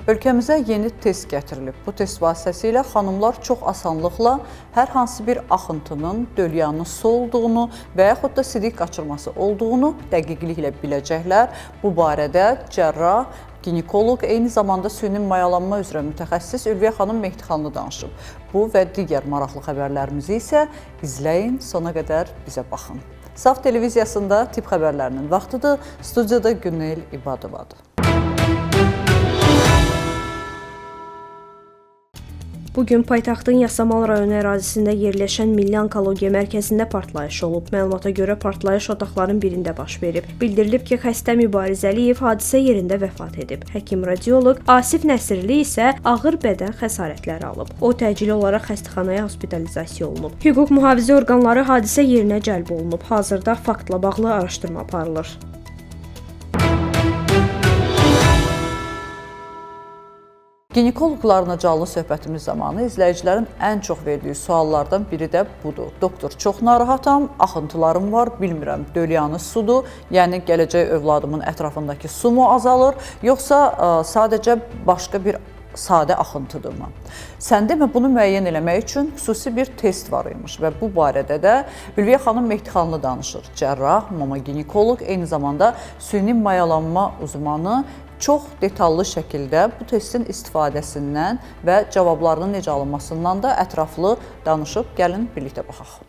Ölkəmizə yeni test gətirilib. Bu test vasitəsilə xanımlar çox asanlıqla hər hansı bir axıntının dölyanı su olduğunu və yaxud da sidik qaçırması olduğunu dəqiqliklə biləcəklər. Bu barədə cərrah, ginekoloq, eyni zamanda süni mayalanma üzrə mütəxəssis Ülviyə xanım Mehdixanlı danışıb. Bu və digər maraqlı xəbərlərimizi isə izləyin, sona qədər bizə baxın. Saf televiziyasında tibb xəbərlərinin vaxtıdır. Studiyada Günel İbadovadır. Bugün paytaxtın Yasamal rayonu ərazisində yerləşən Milli Onkologiya Mərkəzində partlayış olub. Məlumata görə partlayış otaqların birində baş verib. Bildirilib ki, xəstə Mübariz Əliyev hadisə yerində vəfat edib. Həkim-radioloq Asif Nəsirli isə ağır bədən xəsarətləri alıb. O təcili olaraq xəstəxanaya hospitalizasiya olunub. Hüquq mühafizə orqanları hadisə yerinə cəlb olunub. Hazırda faktla bağlı araşdırma aparılır. Ginekoloqlarla canlı söhbətimiz zamanı izləyicilərin ən çox verdiyi suallardan biri də budur. Doktor, çox narahatam, axıntılarım var, bilmirəm, dölyanı sudur, yəni gələcək övladımın ətrafındakı su mu azalır, yoxsa sadəcə başqa bir sadə axıntıdırmı? Sən demə, bunu müəyyən eləmək üçün xüsusi bir test var imiş və bu barədə də Ülviyə xanım Mehdixanlı danışır. Cərrah, mama ginekoloq, eyni zamanda süni mayalanma uzmanı çox detallı şəkildə bu testin istifadəsindən və cavablarının necə alınmasından da ətraflı danışıb. Gəlin birlikdə baxaq.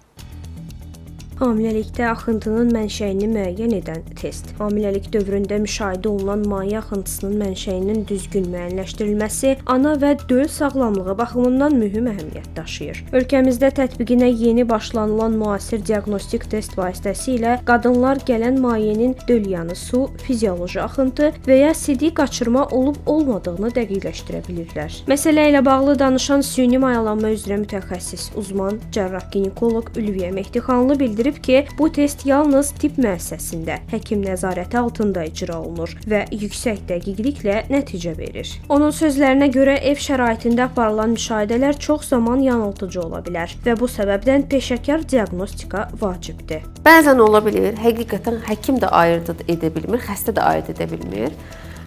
Hamiləlikdə axıntının mənşəyini müəyyən edən test. Hamiləlik dövründə müşahidə olunan maye axıntısının mənşəyinin düzgün müəyyənləşdirilməsi ana və döl sağlamlığı baxımından mühüm əhəmiyyət daşıyır. Ölkəmizdə tətbiqinə yeni başlanılan müasir diaqnostik test vasitəsilə qadınlar gələn mayenin dölyanı su, fizioloji axıntı və ya sidik qaçırma olub-olmadığını dəqiqləşdirə bilirlər. Məsələ ilə bağlı danışan süni mayalanma üzrə mütəxəssis uzman cərrah ginekoloq Ülviyə Mehdixanlı bildirib ki, bu test yalnız tibb müəssisəsində, həkim nəzarəti altında icra olunur və yüksək dəqiqliklə nəticə verir. Onun sözlərinə görə ev şəraitində aparılan müşahidələr çox zaman yanıltıcı ola bilər və bu səbəbdən peşəkar diaqnostika vacibdir. Bəzən ola bilir, həqiqətən həkim də ayırd edə bilmir, xəstə də ayırd edə bilmir.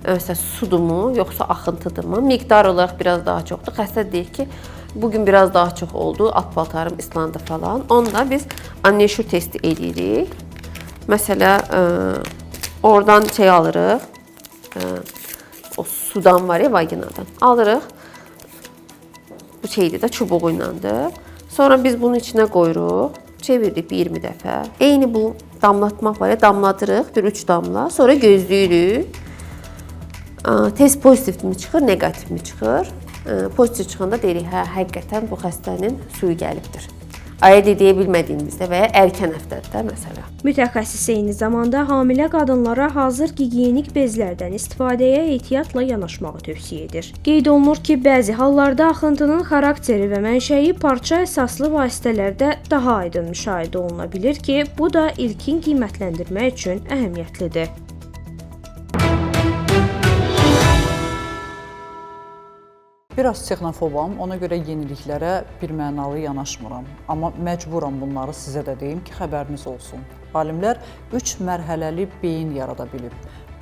Məsələn, sudurmu, yoxsa axıntıdırmı? Miqdar olaraq biraz daha çoxdur. Xəstə deyir ki, bugün biraz daha çox oldu, alt paltarım islandı falan. Onda biz anneşur testi edirik. Mesela oradan şey alırıq, o sudan var ya, vaginadan alırıq. Bu şeydir də, çubuğu iləndir. Sonra biz bunun içine koyuruq, çeviririk 20 dəfə. Eyni bu damlatmaq var ya, damladırıq, bir 3 damla, sonra gözləyirik. Test pozitif mi çıxır, negatif mi çıxır? Pozitiv çıxanda deyirik, hə, həqiqətən bu xəstənin suyu gəlibdir. Ayırt edə bilmədiyimizdə və ya erkən həftədə məsələ. Mütəxəssis eyni zamanda hamilə qadınlara hazır gigiyenik bezlərdən istifadəyə ehtiyatla yanaşmağı tövsiyə edir. Qeyd olunur ki, bəzi hallarda axıntının xarakteri və mənşəyi parça əsaslı vasitələrdə daha aydın müşahidə oluna bilir ki, bu da ilkin qiymətləndirmək üçün əhəmiyyətlidir. Biraz texnofobam, ona görə yeniliklərə birmənalı yanaşmıram. Amma məcburam bunları sizə də deyim ki, xəbəriniz olsun. Alimlər 3 mərhələli beyin yarada bilib.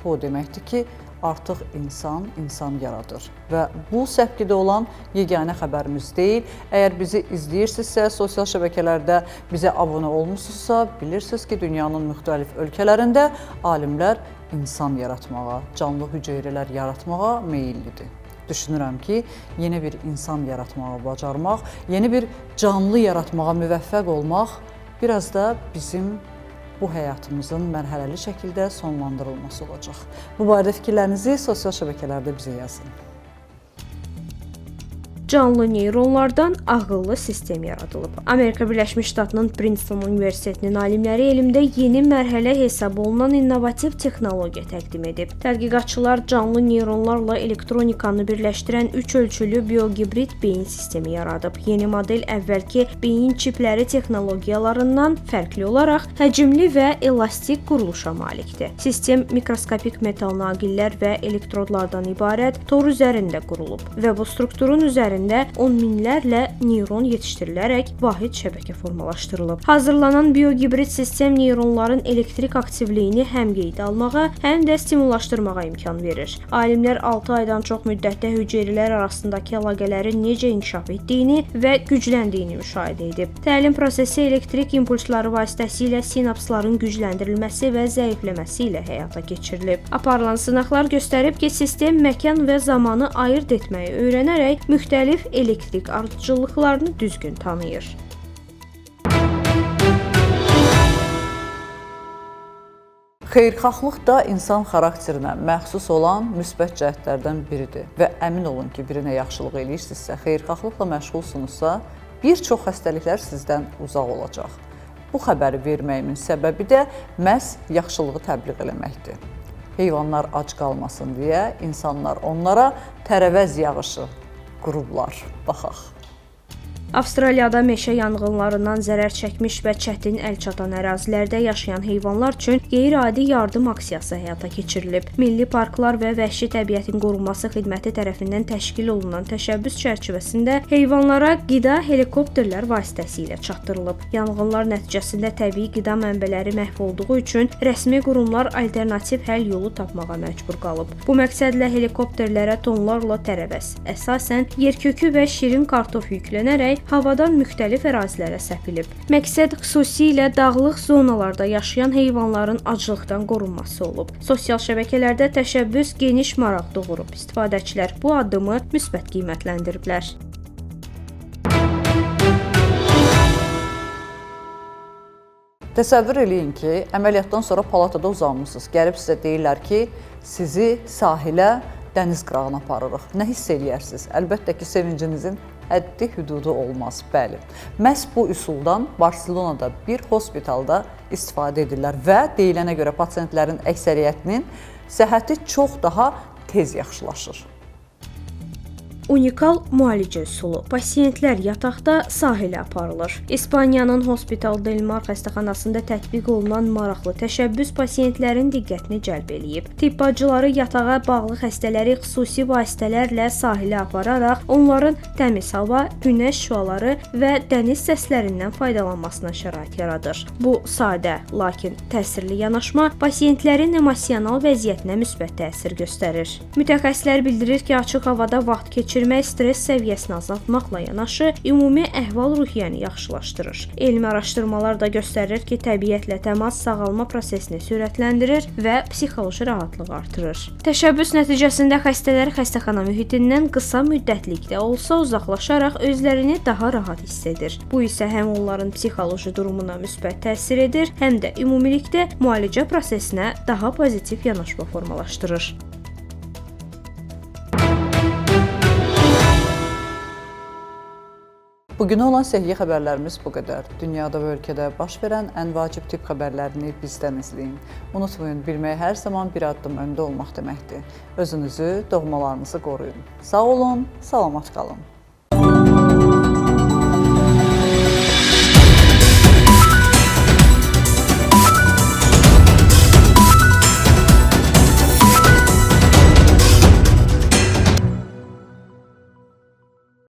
Bu deməkdir ki, artıq insan yaradır. Və bu səpkidə olan yeganə xəbərimiz deyil. Əgər bizi izləyirsinizsə, sosial şəbəkələrdə bizə abunə olmusunuzsa, bilirsiniz ki, dünyanın müxtəlif ölkələrində alimlər insan yaratmağa, canlı hüceyrələr yaratmağa meyillidir. Düşünürəm ki, yeni bir insan yaratmağı bacarmaq, yeni bir canlı yaratmağa müvəffəq olmaq biraz da bizim bu həyatımızın mərhələli şəkildə sonlandırılması olacaq. Bu barədə fikirlərinizi sosial şəbəkələrdə bizə yazın. Canlı neyronlardan ağıllı sistem yaradılıb. Amerika Birləşmiş Ştatlarının Princeton Universitetinin alimləri elmdə yeni mərhələ hesab olunan innovativ texnologiya təqdim edib. Tədqiqatçılar canlı neyronlarla elektronikanı birləşdirən 3 ölçülü biogibrid beyin sistemi yaradıb. Yeni model əvvəlki beyin çipləri texnologiyalarından fərqli olaraq həcmli və elastik quruluşa malikdir. Sistem mikroskopik metal naqillər və elektrodlardan ibarət tor üzərində qurulub və bu strukturun üzərində üzərində on minlərlə neyron yetişdirilərək vahid şəbəkə formalaşdırılıb. Hazırlanan biohibrid sistem neyronların elektrik aktivliyini həm qeydə almağa, həm də stimullaşdırmağa imkan verir. Alimlər 6 aydan çox müddətdə hüceyrələr arasındakı əlaqələrin necə inkişaf etdiyini və gücləndiyini müşahidə edib. Təlim prosesi elektrik impulsları vasitəsilə sinapsların gücləndirilməsi və zəifləməsi ilə həyata keçirilib. Aparılan sınaqlar göstərib ki, sistem məkan və zamanı ayırd etməyi öyrənərək müxtəlif elektrik ardıcıllıqlarını düzgün tanıyır. Xeyirxahlıq da insan xarakterinə məxsus olan müsbət cəhətlərdən biridir və əmin olun ki, birinə yaxşılıq eləyirsinizsə, xeyirxahlıqla məşğulsunuzsa, bir çox xəstəliklər sizdən uzaq olacaq. Bu xəbəri verməyimin səbəbi də məhz yaxşılığı təbliğ eləməkdir. Heyvanlar ac qalmasın deyə insanlar onlara tərəvəz yağışı qurublar. Baxaq. Avstraliyada meşə yanğınlarından zərər çəkmiş və çətin əlçatan ərazilərdə yaşayan heyvanlar üçün qeyri-adi yardım aksiyası həyata keçirilib. Milli Parklar və Vəhşi Təbiətin Qorunması Xidməti tərəfindən təşkil olunan təşəbbüs çərçivəsində heyvanlara qida helikopterlər vasitəsilə çatdırılıb. Yanğınlar nəticəsində təbii qida mənbələri məhv olduğu üçün rəsmi qurumlar alternativ həll yolu tapmağa məcbur qalıb. Bu məqsədlə helikopterlərə tonlarla tərəvəz, əsasən yerkökü və şirin kartof yüklənərək havadan müxtəlif ərazilərə səpilib. Məqsəd xüsusilə dağlıq zonalarda yaşayan heyvanların aclıqdan qorunması olub. Sosial şəbəkələrdə təşəbbüs geniş maraq doğurub. İstifadəçilər bu addımı müsbət qiymətləndiriblər. Təsəvvür eləyin ki, əməliyyatdan sonra palatada uzanmışsınız. Gəlib sizə deyirlər ki, sizi sahilə, dəniz qırağına aparırıq. Nə hiss eləyərsiniz? Əlbəttə ki, sevincinizin həddi hüdudu olmaz. Bəli, məhz bu üsuldan Barselonada bir hospitalda istifadə edirlər və deyilənə görə pasientlərin əksəriyyətinin səhhəti çox daha tez yaxşılaşır. Unikal müalicə üsulu. Pasientlər yataqda sahilə aparılır. İspaniyanın Hospital del Mar xəstəxanasında tətbiq olunan maraqlı təşəbbüs pasientlərin diqqətini cəlb eləyib. Tibb bacıları yatağa bağlı xəstələri xüsusi vasitələrlə sahilə apararaq onların təmiz hava, günəş şüaları və dəniz səslərindən faydalanmasına şərait yaradır. Bu sadə, lakin təsirli yanaşma pasientlərin emosional vəziyyətinə müsbət təsir göstərir. Mütəxəssislər bildirir ki, açıq havada vaxt keçirmək stres səviyyəsini azaltmaqla yanaşı, ümumi əhval-ruhiyyəni yaxşılaşdırır. Elmi araşdırmalar da göstərir ki, təbiətlə təmas sağalma prosesini sürətləndirir və psixoloji rahatlıq artırır. Təşəbbüs nəticəsində xəstələr xəstəxana mühitindən qısa müddətlikdə olsa uzaqlaşaraq özlərini daha rahat hiss edir. Bu isə həm onların psixoloji durumuna müsbət təsir edir, həm də ümumilikdə müalicə prosesinə daha pozitiv yanaşma formalaşdırır. Bugünə olan səhiyyə xəbərlərimiz bu qədər. Dünyada və ölkədə baş verən ən vacib tibb xəbərlərini bizdən izləyin. Unutmayın, bilmək hər zaman bir addım öndə olmaq deməkdir. Özünüzü, doğmalarınızı qoruyun. Sağ olun, salamat qalın.